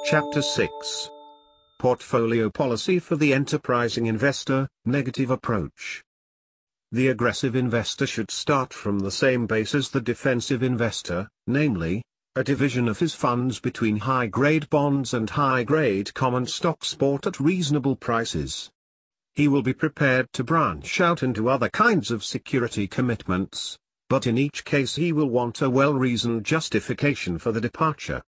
Chapter 6. Portfolio Policy for the Enterprising Investor, Negative Approach. The aggressive investor should start from the same base as the defensive investor, namely, a division of his funds between high-grade bonds and high-grade common stocks bought at reasonable prices. He will be prepared to branch out into other kinds of security commitments, but in each case he will want a well-reasoned justification for the departure.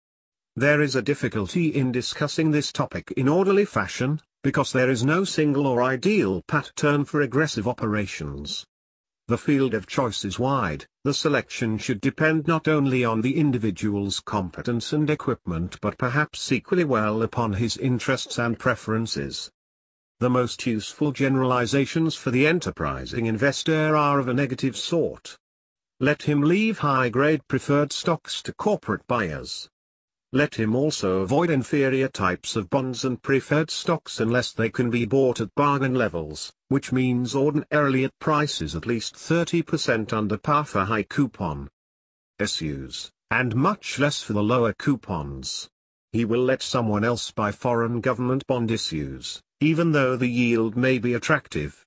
There is a difficulty in discussing this topic in orderly fashion, because there is no single or ideal pattern for aggressive operations. The field of choice is wide. The selection should depend not only on the individual's competence and equipment but perhaps equally well upon his interests and preferences. The most useful generalizations for the enterprising investor are of a negative sort. Let him leave high-grade preferred stocks to corporate buyers. Let him also avoid inferior types of bonds and preferred stocks unless they can be bought at bargain levels, which means ordinarily at prices at least 30% under par for high coupon issues, and much less for the lower coupons. He will let someone else buy foreign government bond issues, even though the yield may be attractive.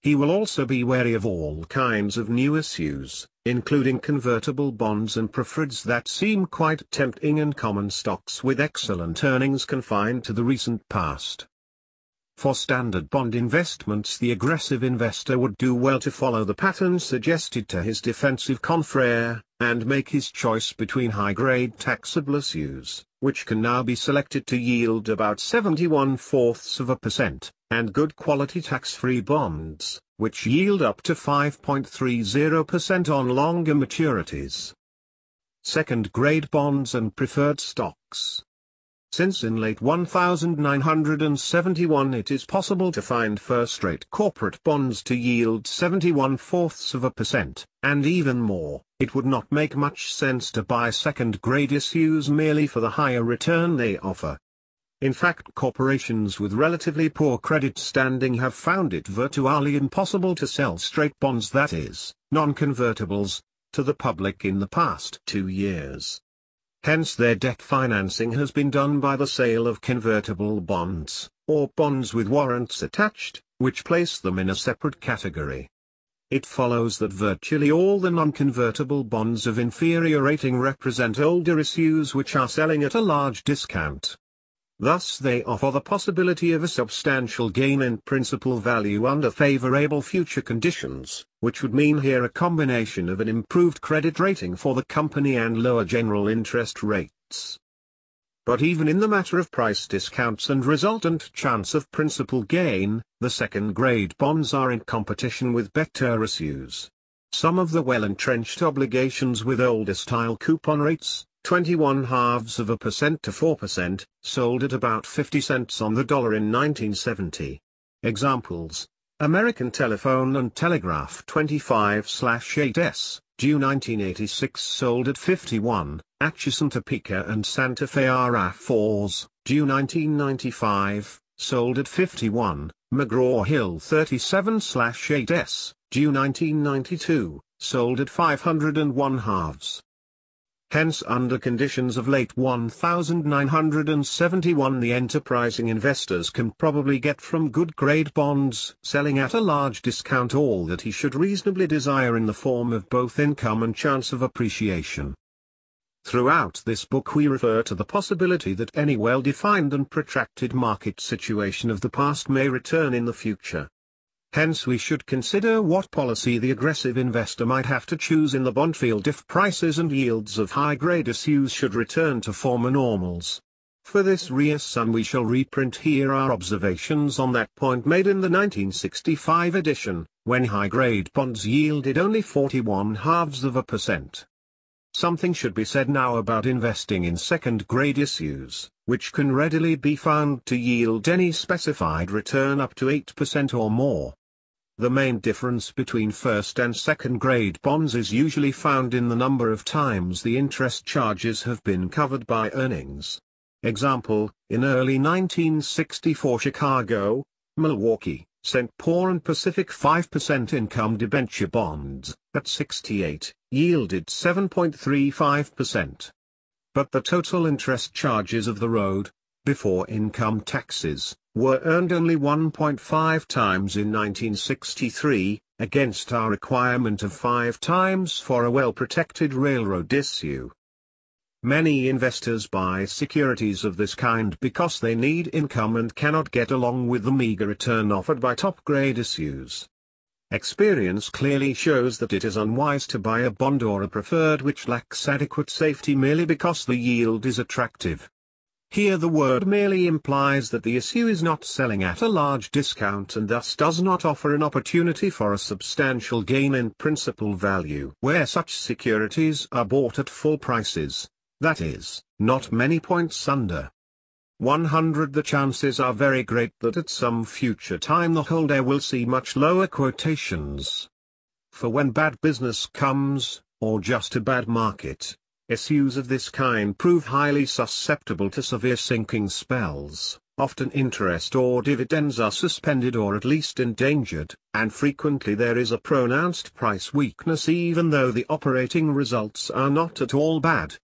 He will also be wary of all kinds of new issues, including convertible bonds and preferreds that seem quite tempting and common stocks with excellent earnings confined to the recent past. For standard bond investments, the aggressive investor would do well to follow the pattern suggested to his defensive confrère, and make his choice between high-grade taxable issues, which can now be selected to yield about 71/4%, and good quality tax-free bonds, which yield up to 5.30% on longer maturities. Second-grade bonds and preferred stocks. Since in late 1971 it is possible to find first-rate corporate bonds to yield 71/4%, and even more, it would not make much sense to buy second-grade issues merely for the higher return they offer. In fact, corporations with relatively poor credit standing have found it virtually impossible to sell straight bonds, that is, non-convertibles, to the public in the past 2 years. Hence their debt financing has been done by the sale of convertible bonds, or bonds with warrants attached, which place them in a separate category. It follows that virtually all the non-convertible bonds of inferior rating represent older issues which are selling at a large discount. Thus they offer the possibility of a substantial gain in principal value under favorable future conditions, which would mean here a combination of an improved credit rating for the company and lower general interest rates. But even in the matter of price discounts and resultant chance of principal gain, the second-grade bonds are in competition with better issues. Some of the well-entrenched obligations with older-style coupon rates, 21/2% to 4%, sold at about 50 cents on the dollar in 1970. Examples: American Telephone and Telegraph 25/8s, due 1986, sold at 51, Atchison Topeka and Santa Fe RF4s, due 1995, sold at 51, McGraw-Hill 37/8s, due 1992, sold at 501/2. Hence, under conditions of late 1971, the enterprising investors can probably get from good grade bonds selling at a large discount all that he should reasonably desire in the form of both income and chance of appreciation. Throughout this book we refer to the possibility that any well-defined and protracted market situation of the past may return in the future. Hence we should consider what policy the aggressive investor might have to choose in the bond field if prices and yields of high-grade issues should return to former normals. For this reason we shall reprint here our observations on that point made in the 1965 edition, when high-grade bonds yielded only 41/2%. Something should be said now about investing in second-grade issues, which can readily be found to yield any specified return up to 8% or more. The main difference between first and second-grade bonds is usually found in the number of times the interest charges have been covered by earnings. Example, in early 1964 Chicago, Milwaukee, St. Paul and Pacific 5% income debenture bonds, at 68, yielded 7.35%. But the total interest charges of the road, before income taxes, were earned only 1.5 times in 1963, against our requirement of 5 times for a well-protected railroad issue. Many investors buy securities of this kind because they need income and cannot get along with the meager return offered by top-grade issues. Experience clearly shows that it is unwise to buy a bond or a preferred which lacks adequate safety merely because the yield is attractive. Here the word merely implies that the issue is not selling at a large discount and thus does not offer an opportunity for a substantial gain in principal value. Where such securities are bought at full prices, that is, not many points under 100, the chances are very great that at some future time the holder will see much lower quotations. For when bad business comes, or just a bad market, issues of this kind prove highly susceptible to severe sinking spells. Often interest or dividends are suspended or at least endangered, and frequently there is a pronounced price weakness even though the operating results are not at all bad.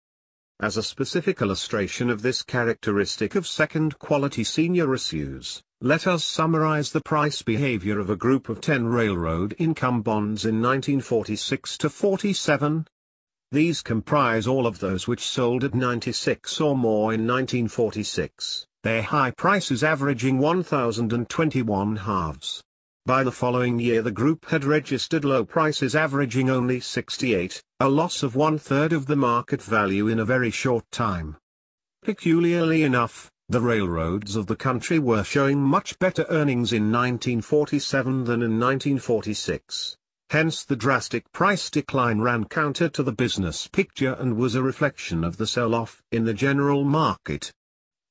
As a specific illustration of this characteristic of second-quality senior issues, let us summarize the price behavior of a group of 10 railroad income bonds in 1946–47. These comprise all of those which sold at 96 or more in 1946, their high prices averaging 1,021 halves. By the following year the group had registered low prices averaging only 68, a loss of 1/3 of the market value in a very short time. Peculiarly enough, the railroads of the country were showing much better earnings in 1947 than in 1946. Hence the drastic price decline ran counter to the business picture and was a reflection of the sell-off in the general market.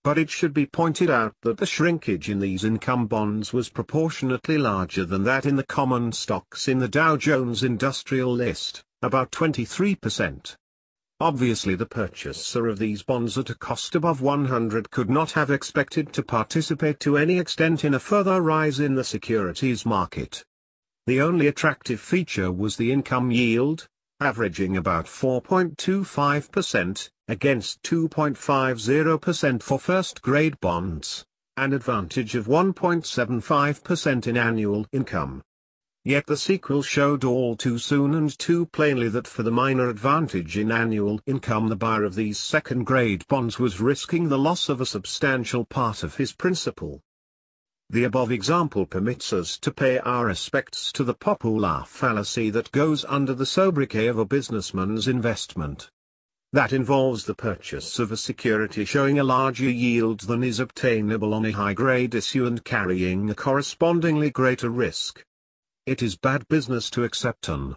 But it should be pointed out that the shrinkage in these income bonds was proportionately larger than that in the common stocks in the Dow Jones Industrial List, about 23%. Obviously the purchaser of these bonds at a cost above 100 could not have expected to participate to any extent in a further rise in the securities market. The only attractive feature was the income yield, averaging about 4.25%, against 2.50% for first-grade bonds, an advantage of 1.75% in annual income. Yet the sequel showed all too soon and too plainly that for the minor advantage in annual income the buyer of these second-grade bonds was risking the loss of a substantial part of his principal. The above example permits us to pay our respects to the popular fallacy that goes under the sobriquet of a businessman's investment. That involves the purchase of a security showing a larger yield than is obtainable on a high-grade issue and carrying a correspondingly greater risk. It is bad business to accept an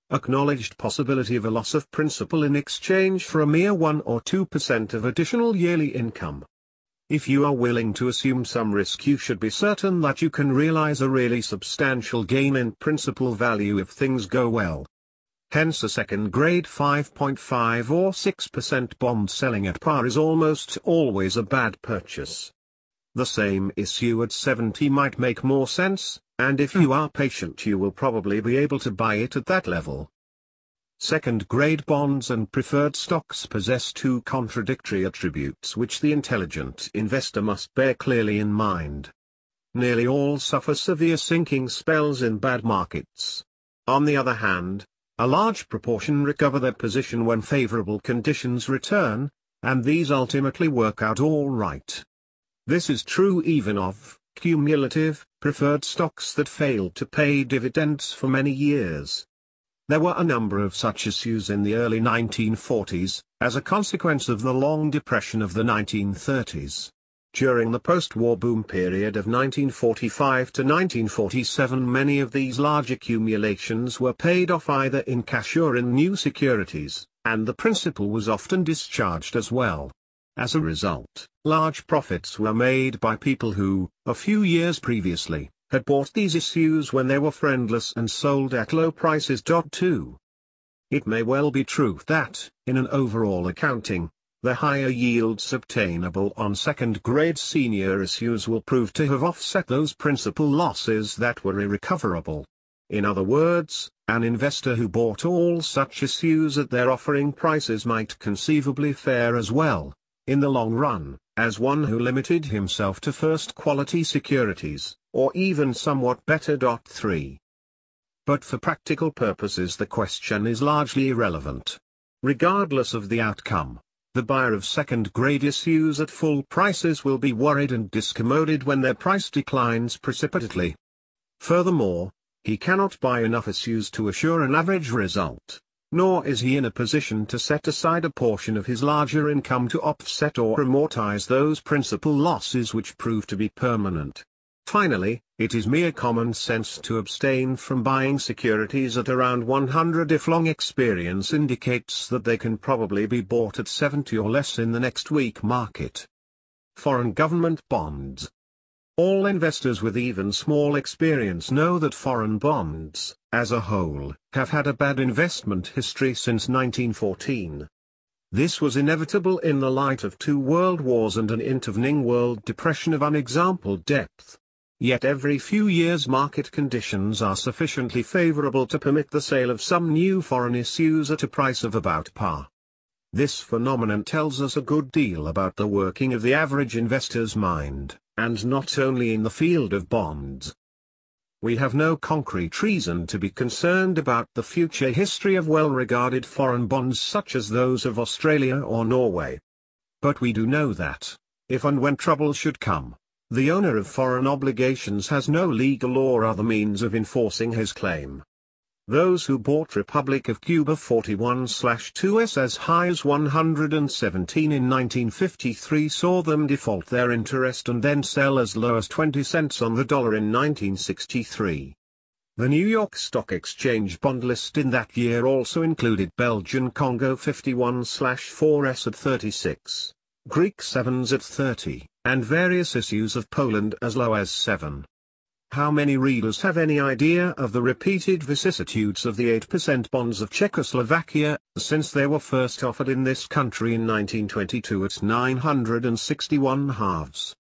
acknowledged possibility of a loss of principal in exchange for a mere 1 or 2% of additional yearly income. If you are willing to assume some risk, you should be certain that you can realize a really substantial gain in principal value if things go well. Hence a second-grade 5.5 or 6% bond selling at par is almost always a bad purchase. The same issue at 70 might make more sense, and if you are patient you will probably be able to buy it at that level. Second-grade bonds and preferred stocks possess two contradictory attributes which the intelligent investor must bear clearly in mind. Nearly all suffer severe sinking spells in bad markets. On the other hand, a large proportion recover their position when favorable conditions return, and these ultimately work out all right. This is true even of cumulative, preferred stocks that failed to pay dividends for many years. There were a number of such issues in the early 1940s, as a consequence of the long depression of the 1930s. During the post-war boom period of 1945 to 1947, many of these large accumulations were paid off either in cash or in new securities, and the principal was often discharged as well. As a result, large profits were made by people who, a few years previously, had bought these issues when they were friendless and sold at low prices. 2. It may well be true that, in an overall accounting, the higher yields obtainable on second-grade senior issues will prove to have offset those principal losses that were irrecoverable. In other words, an investor who bought all such issues at their offering prices might conceivably fare as well, in the long run, as one who limited himself to first-quality securities, or even somewhat better. 3. But for practical purposes the question is largely irrelevant. Regardless of the outcome, the buyer of second-grade issues at full prices will be worried and discommoded when their price declines precipitately. Furthermore, he cannot buy enough issues to assure an average result, nor is he in a position to set aside a portion of his larger income to offset or amortize those principal losses which prove to be permanent. Finally, it is mere common sense to abstain from buying securities at around 100 if long experience indicates that they can probably be bought at 70 or less in the next weak market. Foreign government bonds. All investors with even small experience know that foreign bonds, as a whole, have had a bad investment history since 1914. This was inevitable in the light of 2 world wars and an intervening world depression of unexampled depth. Yet every few years market conditions are sufficiently favorable to permit the sale of some new foreign issues at a price of about par. This phenomenon tells us a good deal about the working of the average investor's mind, and not only in the field of bonds. We have no concrete reason to be concerned about the future history of well-regarded foreign bonds such as those of Australia or Norway. But we do know that, if and when trouble should come, the owner of foreign obligations has no legal or other means of enforcing his claim. Those who bought Republic of Cuba 41/2s as high as 117 in 1953 saw them default their interest and then sell as low as 20 cents on the dollar in 1963. The New York Stock Exchange bond list in that year also included Belgian Congo 51/4s at 36, Greek 7s at 30, and various issues of Poland as low as 7. How many readers have any idea of the repeated vicissitudes of the 8% bonds of Czechoslovakia, since they were first offered in this country in 1922 at 961 halves?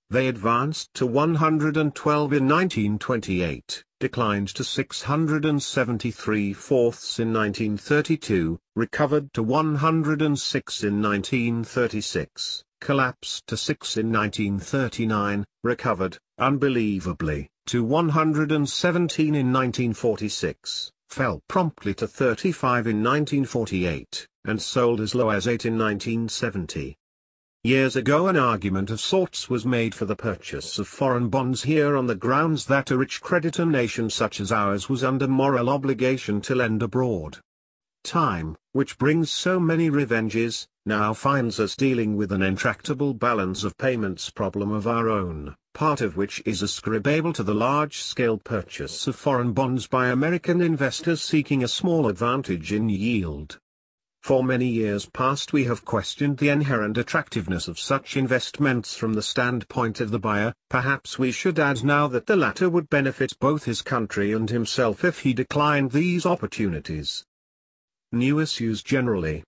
They advanced to 112 in 1928, declined to 673 fourths in 1932, recovered to 106 in 1936. Collapsed to 6 in 1939, recovered, unbelievably, to 117 in 1946, fell promptly to 35 in 1948, and sold as low as 8 in 1970. Years ago an argument of sorts was made for the purchase of foreign bonds here on the grounds that a rich creditor nation such as ours was under moral obligation to lend abroad. Time, which brings so many revenges, now finds us dealing with an intractable balance of payments problem of our own, part of which is ascribable to the large-scale purchase of foreign bonds by American investors seeking a small advantage in yield. For many years past we have questioned the inherent attractiveness of such investments from the standpoint of the buyer. Perhaps we should add now that the latter would benefit both his country and himself if he declined these opportunities. New issues generally.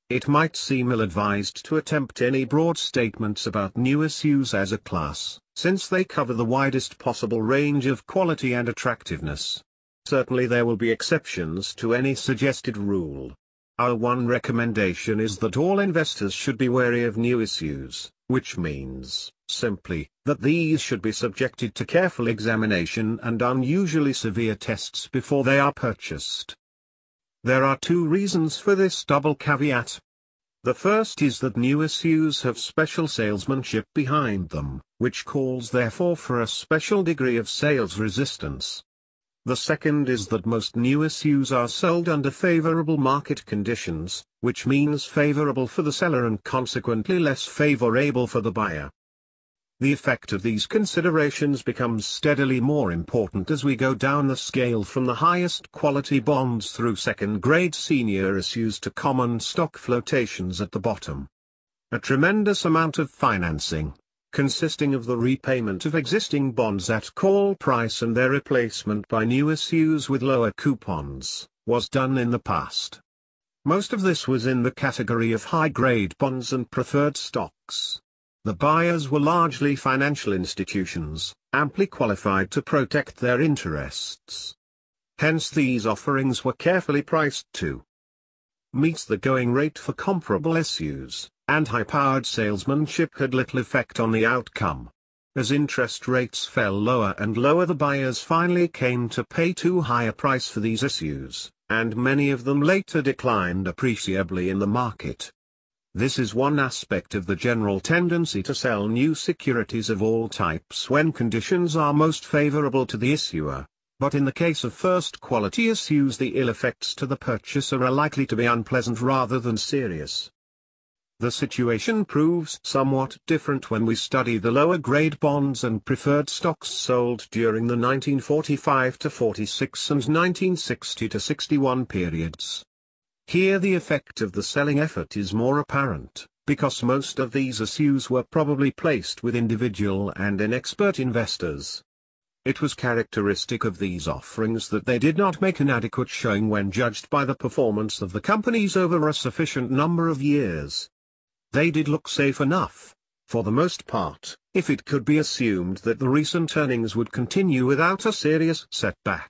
It might seem ill-advised to attempt any broad statements about new issues as a class, since they cover the widest possible range of quality and attractiveness. Certainly there will be exceptions to any suggested rule. Our one recommendation is that all investors should be wary of new issues, which means, simply, that these should be subjected to careful examination and unusually severe tests before they are purchased. There are 2 reasons for this double caveat. The first is that new issues have special salesmanship behind them, which calls therefore for a special degree of sales resistance. The second is that most new issues are sold under favorable market conditions, which means favorable for the seller and consequently less favorable for the buyer. The effect of these considerations becomes steadily more important as we go down the scale from the highest quality bonds through second-grade senior issues to common stock flotations at the bottom. A tremendous amount of financing, consisting of the repayment of existing bonds at call price and their replacement by new issues with lower coupons, was done in the past. Most of this was in the category of high-grade bonds and preferred stocks. The buyers were largely financial institutions, amply qualified to protect their interests. Hence these offerings were carefully priced to meet the going rate for comparable issues, and high-powered salesmanship had little effect on the outcome. As interest rates fell lower and lower, the buyers finally came to pay too high a price for these issues, and many of them later declined appreciably in the market. This is one aspect of the general tendency to sell new securities of all types when conditions are most favorable to the issuer, but in the case of first-quality issues the ill effects to the purchaser are likely to be unpleasant rather than serious. The situation proves somewhat different when we study the lower-grade bonds and preferred stocks sold during the 1945–46 and 1960–61 periods. Here the effect of the selling effort is more apparent, because most of these issues were probably placed with individual and inexpert investors. It was characteristic of these offerings that they did not make an adequate showing when judged by the performance of the companies over a sufficient number of years. They did look safe enough, for the most part, if it could be assumed that the recent earnings would continue without a serious setback.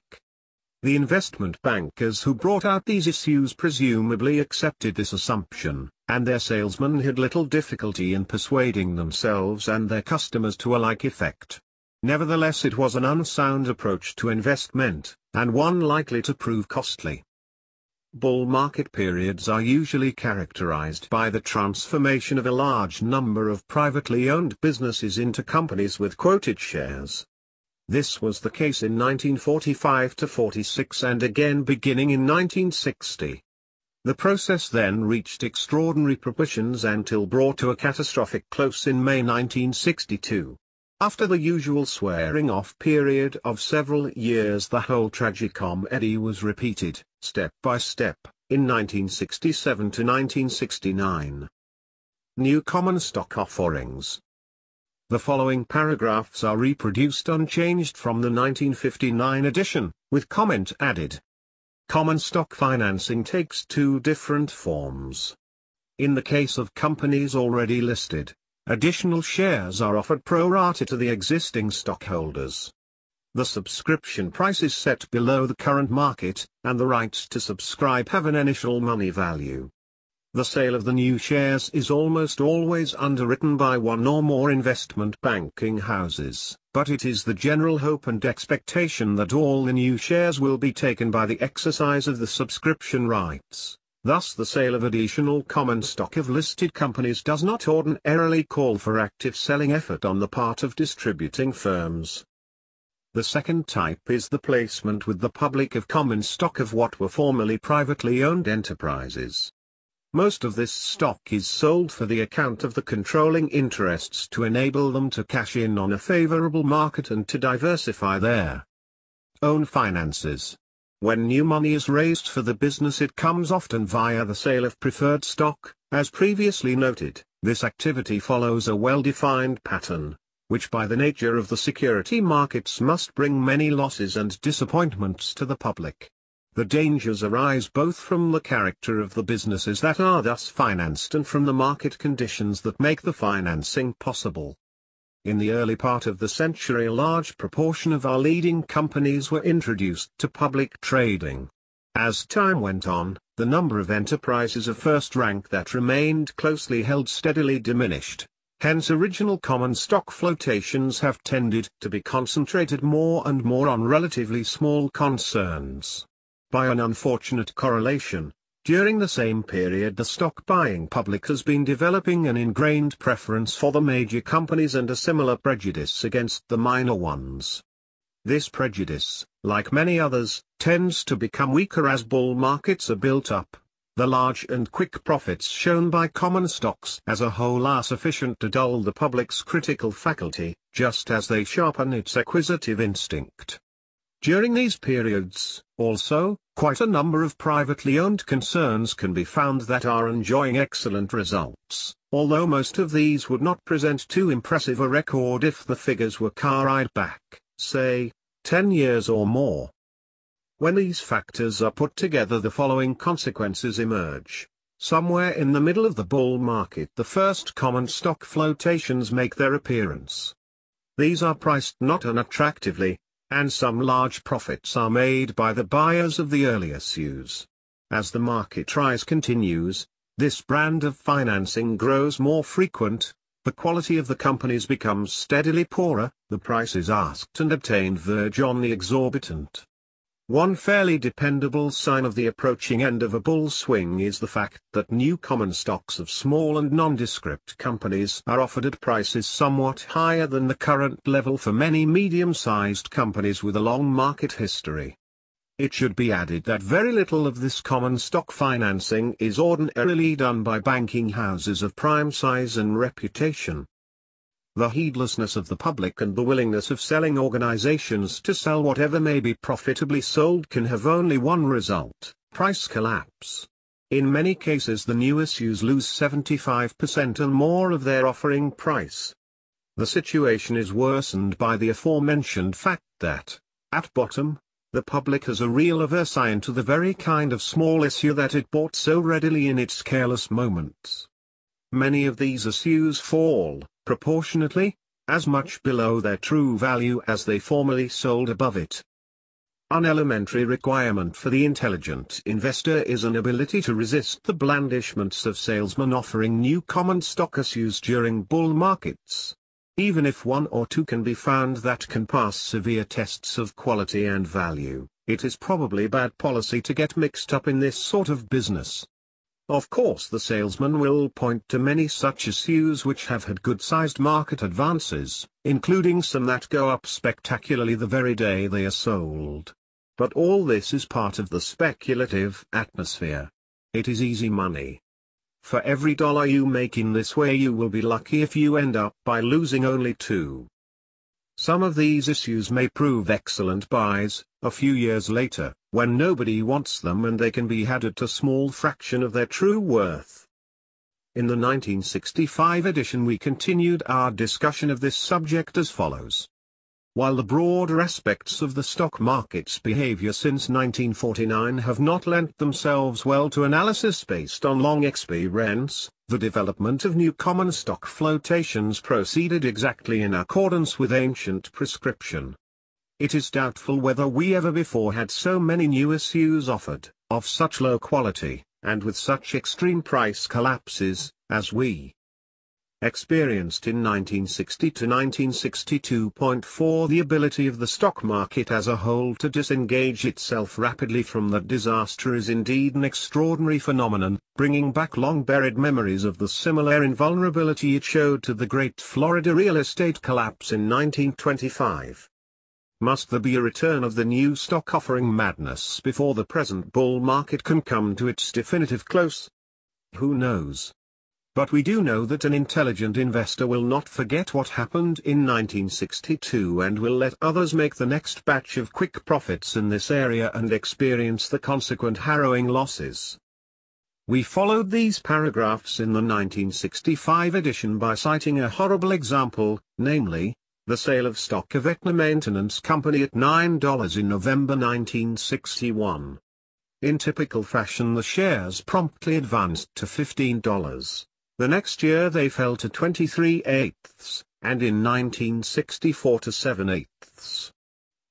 The investment bankers who brought out these issues presumably accepted this assumption, and their salesmen had little difficulty in persuading themselves and their customers to a like effect. Nevertheless, it was an unsound approach to investment, and one likely to prove costly. Bull market periods are usually characterized by the transformation of a large number of privately owned businesses into companies with quoted shares. This was the case in 1945–46 and again beginning in 1960. The process then reached extraordinary proportions until brought to a catastrophic close in May 1962. After the usual swearing-off period of several years, the whole tragicomedy was repeated, step by step, in 1967 to 1969. New common stock offerings. The following paragraphs are reproduced unchanged from the 1959 edition, with comment added. Common stock financing takes two different forms. In the case of companies already listed, additional shares are offered pro rata to the existing stockholders. The subscription price is set below the current market, and the rights to subscribe have an initial money value. The sale of the new shares is almost always underwritten by one or more investment banking houses, but it is the general hope and expectation that all the new shares will be taken by the exercise of the subscription rights. Thus the sale of additional common stock of listed companies does not ordinarily call for active selling effort on the part of distributing firms. The second type is the placement with the public of common stock of what were formerly privately owned enterprises. Most of this stock is sold for the account of the controlling interests to enable them to cash in on a favorable market and to diversify their own finances. When new money is raised for the business, it comes often via the sale of preferred stock. As previously noted, this activity follows a well-defined pattern, which by the nature of the security markets must bring many losses and disappointments to the public. The dangers arise both from the character of the businesses that are thus financed and from the market conditions that make the financing possible. In the early part of the century, a large proportion of our leading companies were introduced to public trading. As time went on, the number of enterprises of first rank that remained closely held steadily diminished. Hence original common stock flotations have tended to be concentrated more and more on relatively small concerns. By an unfortunate correlation, during the same period the stock-buying public has been developing an ingrained preference for the major companies and a similar prejudice against the minor ones. This prejudice, like many others, tends to become weaker as bull markets are built up. The large and quick profits shown by common stocks as a whole are sufficient to dull the public's critical faculty, just as they sharpen its acquisitive instinct. During these periods, also, quite a number of privately owned concerns can be found that are enjoying excellent results, although most of these would not present too impressive a record if the figures were carried back, say, 10 years or more. When these factors are put together, the following consequences emerge. Somewhere in the middle of the bull market the first common stock flotations make their appearance. These are priced not unattractively, and some large profits are made by the buyers of the earlier issues. As the market rise continues, This brand of financing grows more frequent, the quality of the companies becomes steadily poorer, the prices asked and obtained verge on the exorbitant. One fairly dependable sign of the approaching end of a bull swing is the fact that new common stocks of small and nondescript companies are offered at prices somewhat higher than the current level for many medium-sized companies with a long market history. It should be added that very little of this common stock financing is ordinarily done by banking houses of prime size and reputation. The heedlessness of the public and the willingness of selling organizations to sell whatever may be profitably sold can have only one result: price collapse. In many cases the new issues lose 75% and more of their offering price. The situation is worsened by the aforementioned fact that, at bottom, the public has a real aversion to the very kind of small issue that it bought so readily in its careless moments. Many of these issues fall, proportionately, as much below their true value as they formerly sold above it. An elementary requirement for the intelligent investor is an ability to resist the blandishments of salesmen offering new common stock issues during bull markets. Even if one or two can be found that can pass severe tests of quality and value, it is probably bad policy to get mixed up in this sort of business. Of course the salesman will point to many such issues which have had good-sized market advances, including some that go up spectacularly the very day they are sold. But all this is part of the speculative atmosphere. It is easy money. For every dollar you make in this way you will be lucky if you end up by losing only 2. Some of these issues may prove excellent buys, a few years later, when nobody wants them and they can be had at a small fraction of their true worth. In the 1965 edition we continued our discussion of this subject as follows. While the broader aspects of the stock market's behavior since 1949 have not lent themselves well to analysis based on long experience, the development of new common stock flotations proceeded exactly in accordance with ancient prescription. It is doubtful whether we ever before had so many new issues offered, of such low quality, and with such extreme price collapses, as we experienced in 1960 to 1962. 4. The ability of the stock market as a whole to disengage itself rapidly from that disaster is indeed an extraordinary phenomenon, bringing back long-buried memories of the similar invulnerability it showed to the great Florida real estate collapse in 1925. Must there be a return of the new stock offering madness before the present bull market can come to its definitive close? Who knows? But we do know that an intelligent investor will not forget what happened in 1962 and will let others make the next batch of quick profits in this area and experience the consequent harrowing losses. We followed these paragraphs in the 1965 edition by citing a horrible example, namely, the sale of stock of Aetna Maintenance Company at $9 in November 1961. In typical fashion the shares promptly advanced to $15. The next year they fell to 23/8, and in 1964 to 7/8.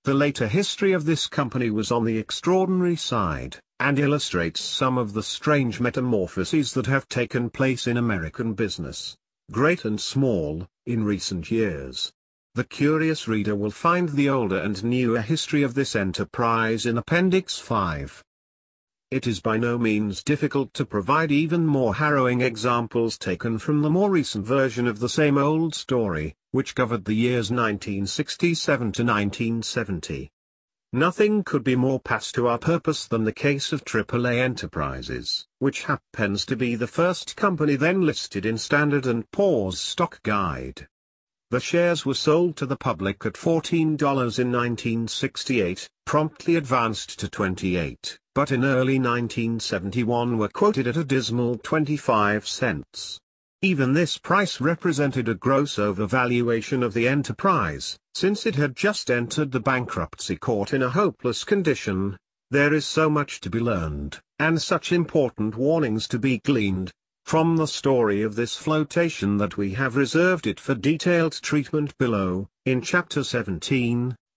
The later history of this company was on the extraordinary side, and illustrates some of the strange metamorphoses that have taken place in American business, great and small, in recent years. The curious reader will find the older and newer history of this enterprise in Appendix 5. It is by no means difficult to provide even more harrowing examples taken from the more recent version of the same old story, which covered the years 1967 to 1970. Nothing could be more past to our purpose than the case of AAA Enterprises, which happens to be the first company then listed in Standard & Poor's Stock Guide. The shares were sold to the public at $14 in 1968, promptly advanced to $28, but in early 1971 were quoted at a dismal 25 cents. Even this price represented a gross overvaluation of the enterprise, since it had just entered the bankruptcy court in a hopeless condition. There is so much to be learned, and such important warnings to be gleaned, from the story of this flotation that we have reserved it for detailed treatment below, in Chapter 17,